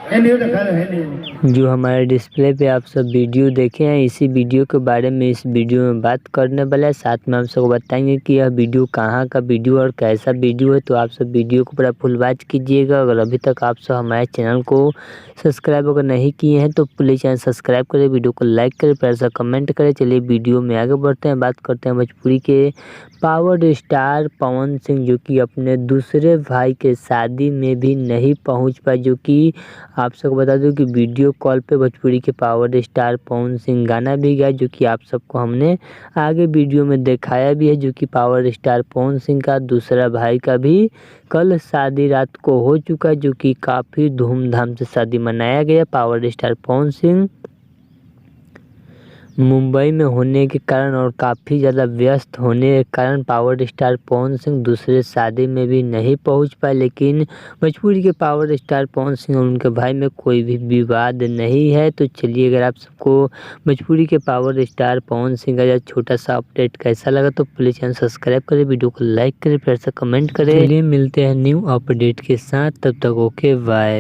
जो हमारे डिस्प्ले पे आप सब वीडियो देखे हैं, इसी वीडियो के बारे में इस वीडियो में बात करने वाला है। साथ में हम सबको बताएंगे कि यह वीडियो कहाँ का वीडियो और कैसा वीडियो है। तो आप सब वीडियो को पूरा फुल वॉच कीजिएगा। अगर अभी तक आप सब हमारे चैनल को सब्सक्राइब अगर नहीं किए हैं तो प्लीज़ चैनल सब्सक्राइब करें, वीडियो को लाइक करें, प्यार सा कमेंट करें। चलिए वीडियो में आगे बढ़ते हैं, बात करते हैं भोजपुरी के पावर स्टार पवन सिंह, जो कि अपने दूसरे भाई के शादी में भी नहीं पहुंच पाए। जो कि आप सबको बता दूं कि वीडियो कॉल पे भोजपुरी के पावर स्टार पवन सिंह गाना भी गाया, जो कि आप सबको हमने आगे वीडियो में दिखाया भी है। जो कि पावर स्टार पवन सिंह का दूसरा भाई का भी कल शादी रात को हो चुका है, जो कि काफ़ी धूमधाम से शादी मनाया गया। पावर स्टार पवन सिंह मुंबई में होने के कारण और काफ़ी ज़्यादा व्यस्त होने के कारण पावर स्टार पवन सिंह दूसरे शादी में भी नहीं पहुंच पाए। लेकिन भोजपुरी के पावर स्टार पवन सिंह और उनके भाई में कोई भी विवाद नहीं है। तो चलिए, अगर आप सबको भोजपुरी के पावर स्टार पवन सिंह का छोटा सा अपडेट कैसा लगा तो प्लीज़ चैनल सब्सक्राइब करें, वीडियो को लाइक करें, फिर से कमेंट करें। चलिए मिलते हैं न्यू अपडेट के साथ, तब तक ओके बाय।